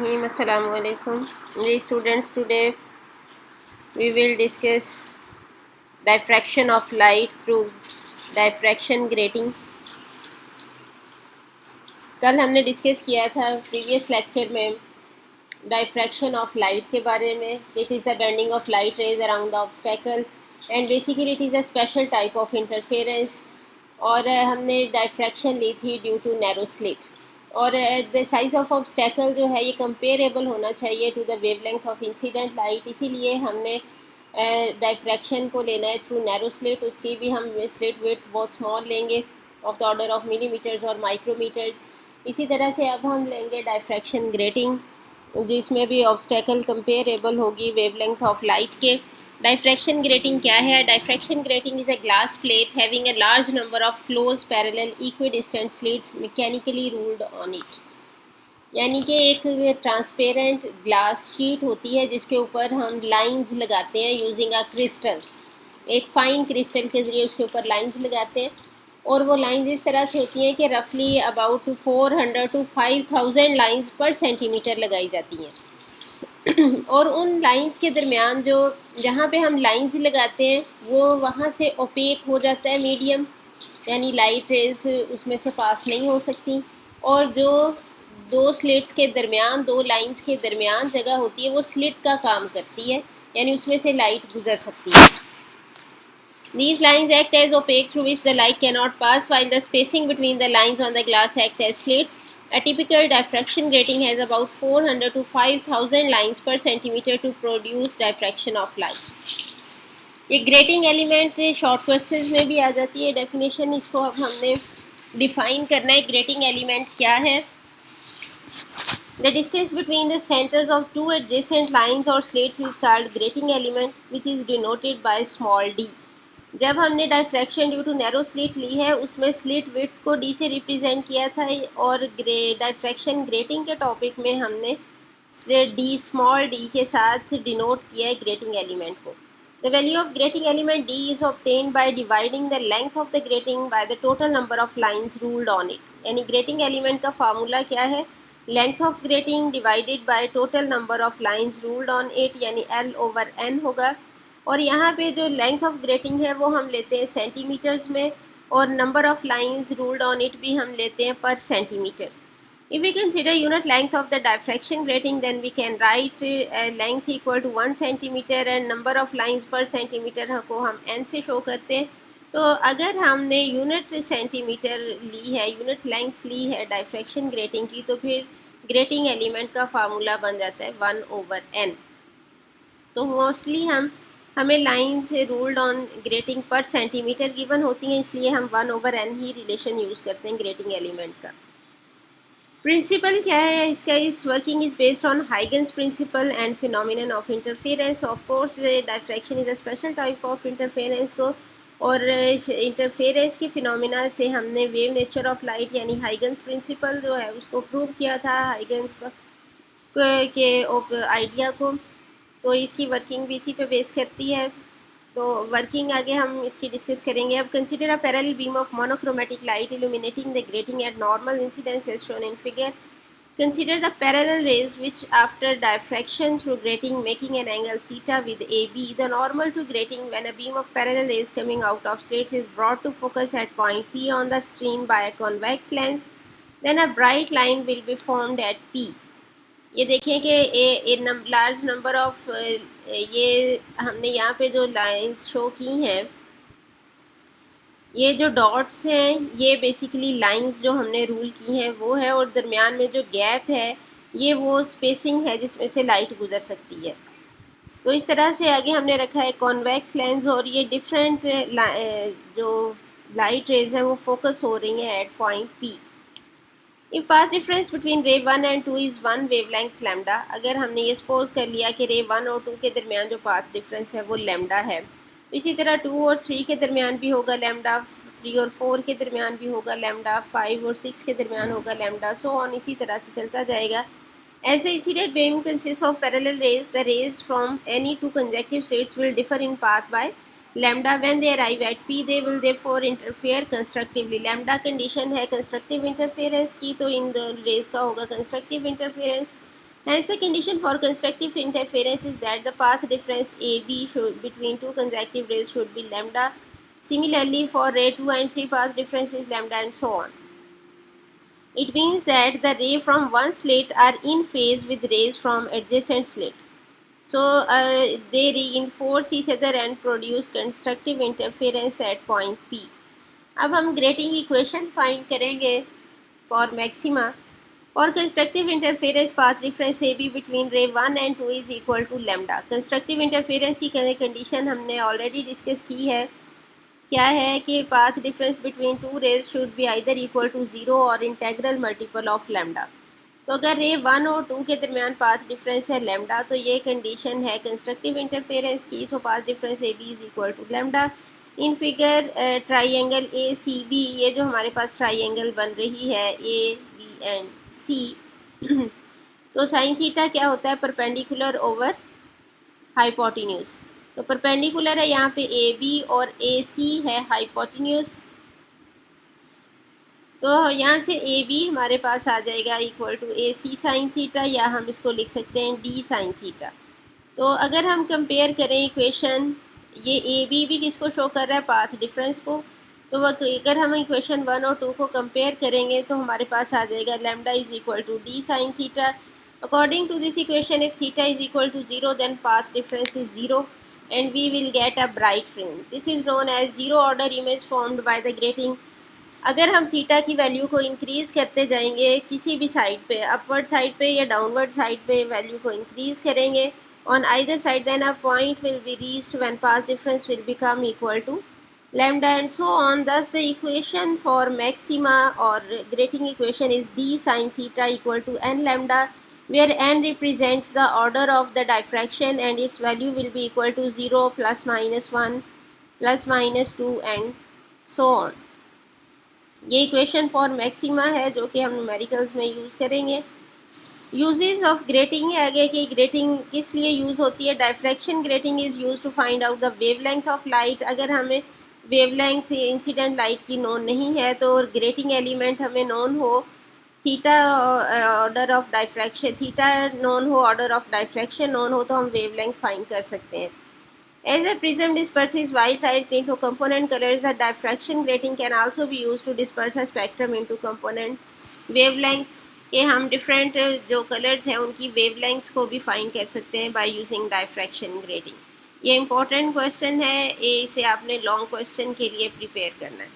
Assalamu alaikum. Dear students, today we will discuss diffraction of light through diffraction grating. कल हमने discuss किया था previous lecture में diffraction of light के बारे में. It is the bending of light rays around the obstacle and basically it is a special type of interference. और हमने diffraction ली थी ड्यू टू नैरो स्लिट. और द साइज ऑफ ऑब्स्टैकल जो है ये कंपेरेबल होना चाहिए to the wavelength of incident light, इसीलिए हमने डायफ्रैक्शन को लेना है थ्रू नैरो स्लिट. उसकी भी हम स्लिट विड्थ बहुत स्मॉल लेंगे of the order of millimetres और माइक्रोमीटर्स. इसी तरह से अब हम लेंगे डायफ्रैक्शन ग्रेटिंग, जिसमें भी ऑब्स्टैकल कंपेरेबल होगी वेवलेंथ ऑफ लाइट के. डायफ्रैक्शन ग्रेटिंग क्या है? Diffraction grating is a glass plate having a large number of close parallel equidistant slits mechanically ruled on it. यानी कि एक ट्रांसपेरेंट ग्लास शीट होती है जिसके ऊपर हम लाइंस लगाते हैं यूजिंग अ क्रिस्टल. एक फाइन क्रिस्टल के ज़रिए उसके ऊपर लाइंस लगाते हैं और वो लाइंस इस तरह से होती हैं कि रफली about 400 to 5000 lines per centimetre लगाई जाती हैं. और उन लाइंस के दरमियान जो जहाँ पे हम लाइंस लगाते हैं वो वहाँ से ओपेक हो जाता है मीडियम, यानी लाइट रेज उसमें से पास नहीं हो सकती. और जो दो स्लिट्स के दरमियान, दो लाइंस के दरमियान जगह होती है वो स्लिट का काम करती है, यानी उसमें से लाइट गुजर सकती है. These lines act as opaque through which the light cannot pass, while the spacing between the lines on the glass act as slits. A typical diffraction grating has about 400 to 5000 lines per centimeter to produce diffraction of light. ये grating element short questions में भी आ जाती है definition. इसको अब हमने define करना है. ग्रेटिंग एलिमेंट क्या है? The distance between the centers of two adjacent lines or slits is called grating element, which is denoted by small d. जब हमने diffraction due to narrow slit ली है उसमें स्लिट विड्थ को डी से represent किया था, और डायफ्रैक्शन ग्रेटिंग के टॉपिक में हमने डी स्मॉल डी के साथ डिनोट किया है ग्रेटिंग एलिमेंट को. The value of grating element D is obtained by dividing the length of the grating by the total number of lines ruled on it. यानी grating element का formula क्या है? Length of grating divided by total number of lines ruled on it, यानी L/N होगा. और यहाँ पे जो लेंथ ऑफ ग्रेटिंग है वो हम लेते हैं सेंटीमीटर्स में, और number of lines ruled on it भी हम लेते हैं per centimetre. If we consider unit length of the diffraction grating then we can write length equal to 1 centimetre and number of lines per centimetre को हम n से show करते हैं. तो अगर हमने यूनिट सेंटीमीटर ली है, यूनिट लेंथ ली है डायफ्रैक्शन ग्रेटिंग की, तो फिर ग्रेटिंग एलिमेंट का फार्मूला बन जाता है 1/n. तो मोस्टली हमें लाइन से रूल्ड ऑन ग्रेटिंग पर सेंटीमीटर गिवन होती हैं, इसलिए हम 1/n ही रिलेशन यूज़ करते हैं ग्रेटिंग एलिमेंट का. प्रिंसिपल क्या है इसका? It's working is based on Huygens principle and phenomenon of interference. Of course diffraction is a special type of interference. तो और इंटरफेरेंस के फिनोमिना से हमने वेव नेचर ऑफ लाइट यानी हाइगन्स प्रिंसिपल जो है उसको प्रूव किया था, हाइगन्स के आइडिया को. तो इसकी वर्किंग भी इसी पे बेस करती है. तो वर्किंग आगे हम इसकी डिस्कस करेंगे. अब consider a parallel beam of monochromatic light illuminating the grating at normal incidence as shown in figure. Consider the parallel rays which after diffraction through grating making an angle theta with AB. The normal to grating when a beam of parallel rays coming out of slits is brought to focus at point P on the screen by a convex lens. Then a bright line will be formed at P. ये देखें कि large number of ये हमने यहाँ पे जो lines show की हैं, ये जो डॉट्स हैं ये बेसिकली लाइंस जो हमने रूल की हैं वो है, और दरमियान में जो गैप है ये वो स्पेसिंग है जिसमें से लाइट गुजर सकती है. तो इस तरह से आगे हमने रखा है कॉन्वेक्स लेंस, और ये डिफरेंट जो लाइट रेज हैं वो फोकस हो रही हैं at point P. If path difference between ray 1 and 2 is 1 wavelength lambda. अगर हमने ये सपोज कर लिया कि रे 1 और 2 के दरमियान जो पाथ डिफरेंस है वो लैम्डा है, इसी तरह 2 और 3 के दरमियान भी होगा लैम्डा, 3 और 4 के दरमियान भी होगा लैम्डा, 5 और 6 के दरमियान होगा लैम्डा, सो ऑन इसी तरह से चलता जाएगा. As the incident beam consists of parallel rays, the rays from any two consecutive slits will differ in path by lambda. When they arrive at P, they will therefore interfere constructively. Lambda condition है constructive interference की, तो इन rays का होगा constructive interference. Hence, the condition for constructive interference is that the path difference AB should between two consecutive rays should be lambda. Similarly, for ray 2 and 3, path difference is lambda, and so on. It means that the ray from one slit are in phase with rays from adjacent slit. So they reinforce each other and produce constructive interference at point P. अब हम grating equation find करेंगे for maxima. For constructive interference path difference A B between ray 1 and 2 is equal to lambda. Constructive interference की condition हमने already discuss की है. क्या है कि path difference between two rays should be either equal to 0 और integral multiple of lambda. तो अगर रे 1 और 2 के दरमियान पाथ डिफरेंस है लेमडा, तो ये कंडीशन है कंस्ट्रक्टिव इंटरफेरेंस की. तो path difference A B is equal to lambda. In figure triangle A C B, ये जो हमारे पास ट्राइंगल बन रही है ए बी एंड सी, तो साइन थीटा क्या होता है? Perpendicular over hypotenuse. तो परपेंडिकुलर है यहाँ पे ए बी और ए सी है हाइपोटेन्यूज. तो यहाँ से ए बी हमारे पास आ जाएगा equal to A C sine theta, या हम इसको लिख सकते हैं डी साइन थीटा. तो अगर हम कंपेयर करें इक्वेशन, ये ए बी भी किसको शो कर रहा है? पाथ डिफरेंस को. तो वह अगर हम इक्वेशन 1 और 2 को कंपेयर करेंगे तो हमारे पास आ जाएगा lambda is equal to D sine theta. According to this equation, if theta is equal to 0 then path difference is 0 and we will get a bright fringe. This is known as zero order image formed by the grating. अगर हम theta की value को increase करते जाएंगे किसी भी side पे, upward side पे या डाउनवर्ड साइड पे वैल्यू को इंक्रीज़ करेंगे on either side, then a point will be reached when path difference will become equal to lambda, and so on. Thus the equation for maxima or grating equation is d sin theta equal to n lambda, where n represents the order of the diffraction and its value will be equal to 0, plus minus 1, plus minus 2 and so on. ये equation for maxima है जो कि हम numericals में use करेंगे. Uses of grating है आगे कि ग्रेटिंग किस लिए यूज़ होती है. Diffraction grating is use to find out the wavelength of light. अगर हमें वेवलेंथ इंसिडेंट लाइट की नोन नहीं है तो ग्रेटिंग एलिमेंट हमें नोन हो, theta order of diffraction, theta known हो, ऑर्डर ऑफ डायफ्रैक्शन नोन हो, तो हम वेवलेंथ फाइंड कर सकते हैं. As a prism disperses white light into component colors, the diffraction grating can also be used to disperse a spectrum into component wavelengths. कि हम different जो कलर्स हैं उनकी वेवलेंथ्स को भी फाइंड कर सकते हैं बाय यूजिंग डायफ्रैक्शन ग्रेटिंग. ये इंपॉर्टेंट क्वेश्चन है, इसे आपने लॉन्ग क्वेश्चन के लिए प्रिपेयर करना है.